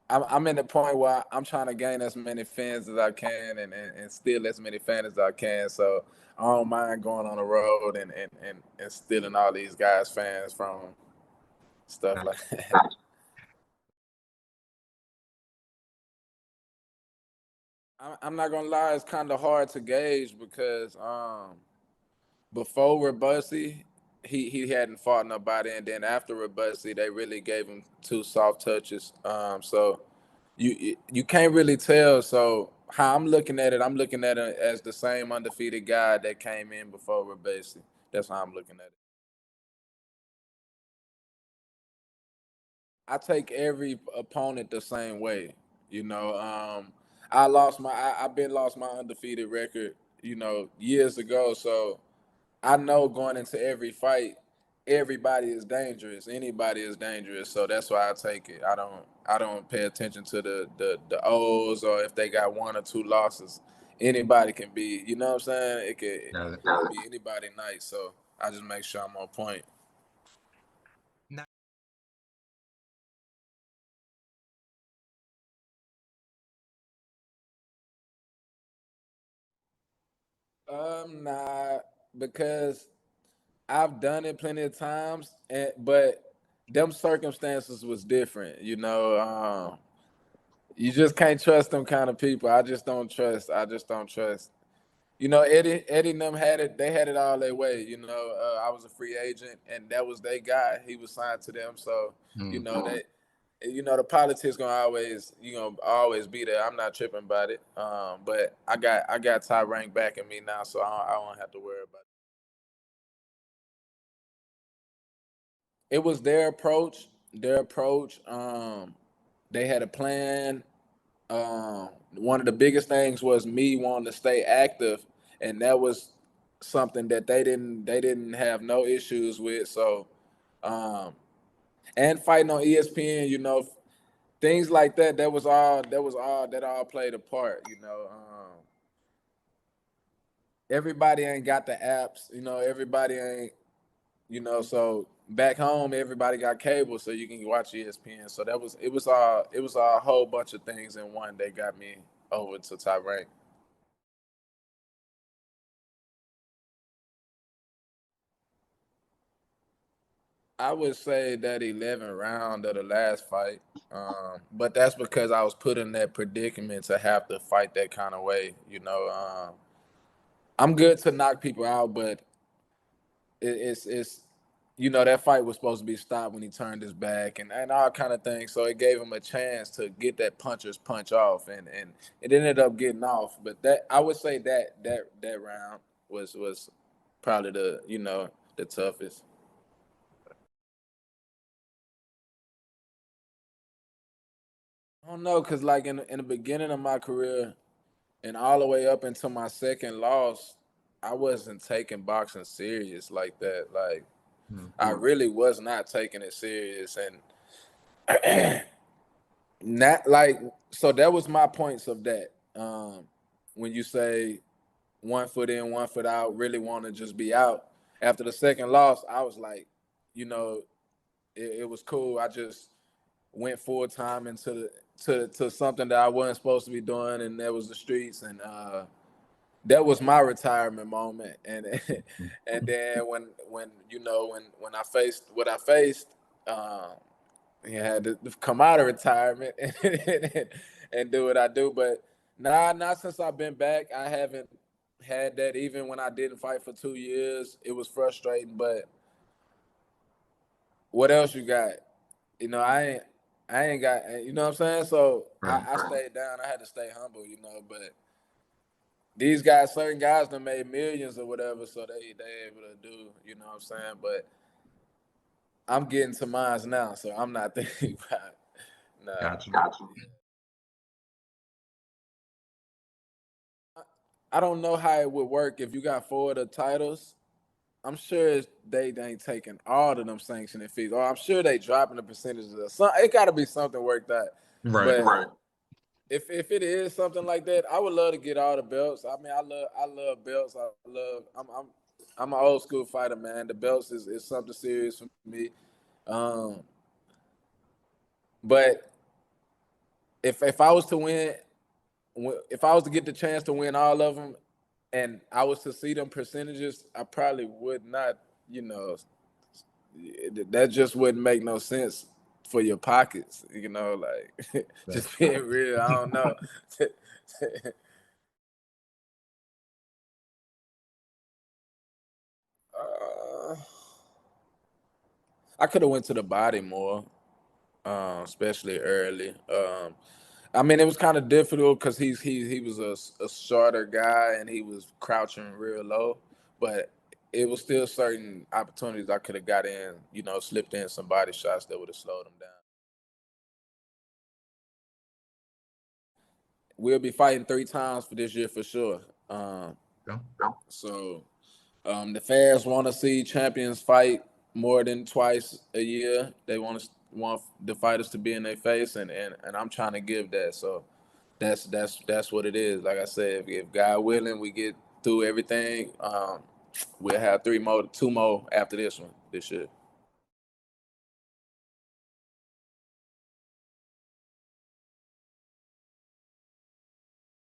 I'm in the point where I'm trying to gain as many fans as I can and steal as many fans as I can. So I don't mind going on the road and stealing all these guys' fans from 'em, stuff like that. I'm not gonna lie, it's kind of hard to gauge because before Rebussy, he hadn't fought nobody, and then after Rebussy, they really gave him two soft touches. So you can't really tell. So how I'm looking at it as the same undefeated guy that came in before Rebussy. That's how I'm looking at it. I take every opponent the same way. You know, I've been lost my undefeated record, years ago. So I know going into every fight, everybody is dangerous. Anybody is dangerous. So that's why I take it. I don't pay attention to the O's or if they got one or two losses. Anybody can be, you know what I'm saying? It can be anybody night. So I just make sure I'm on point. Nah, because I've done it plenty of times, but them circumstances was different. You just can't trust them kind of people. I just don't trust. I just don't trust. Eddie and them had it. They had it all their way. I was a free agent, and that was their guy. He was signed to them, so you know Mm-hmm. that. The politics gonna always be there. I'm not tripping about it. But I got Ty Rank backing me now, so I don't have to worry about it. It was their approach. Their approach. They had a plan. One of the biggest things was me wanting to stay active, and that was something that they didn't have no issues with. So, um, and fighting on ESPN, things like that. That all played a part. Everybody ain't got the apps. Everybody ain't. So back home, everybody got cable, so you can watch ESPN. So it was a whole bunch of things in one that got me over to top rank. I would say that 11 round of the last fight, but that's because I was put in that predicament to have to fight that kind of way. I'm good to knock people out, but it's that fight was supposed to be stopped when he turned his back and all kind of things. So it gave him a chance to get that puncher's punch off, and it ended up getting off. But that I would say that round was probably the toughest. I don't know, cause like in the beginning of my career and all the way up until my second loss, I wasn't taking boxing serious like that. Like I really was not taking it serious, and not like so. That was my points of that. When you say 1 foot in, 1 foot out, really want to just be out. After the second loss, I was like, you know, it was cool. I just went full time into to something that I wasn't supposed to be doing, and that was the streets. And that was my retirement moment. And and then when I faced what I faced, um, I had to come out of retirement and do what I do. But nah, not since I've been back. I haven't had that. Even when I didn't fight for 2 years, it was frustrating. But what else you got? I ain't got. You know what I'm saying? So Right. I stayed down. I had to stay humble. But these guys, certain guys, done made millions or whatever, so they able to do. You know what I'm saying? But I'm getting to mines now, so I'm not thinking about. Nah. Gotcha. I don't know how it would work if you got four of the titles. I'm sure they ain't taking all of them sanctioning fees, or I'm sure they dropping the percentages. It got to be something worked out. Right. But right. If it is something like that, I would love to get all the belts. I mean, I love belts. I'm an old school fighter, man. The belts is something serious for me. Um, but if I was to win, if I was to get the chance to win all of them, and I was to see them percentages, I probably would not. You know, that just wouldn't make no sense for your pockets. You know, like just being real. I don't know. uh, I could have went to the body more, especially early. I mean, it was kind of difficult because he was a shorter guy and he was crouching real low, but it was still certain opportunities I could have got in. You know, slipped in some body shots that would have slowed him down. We'll be fighting 3 times for this year for sure. Yeah. So the fans want to see champions fight more than twice a year. They want the fighters to be in their face, and I'm trying to give that. So that's what it is. Like I said, if God willing, we get through everything. We'll have 2 more after this one this year.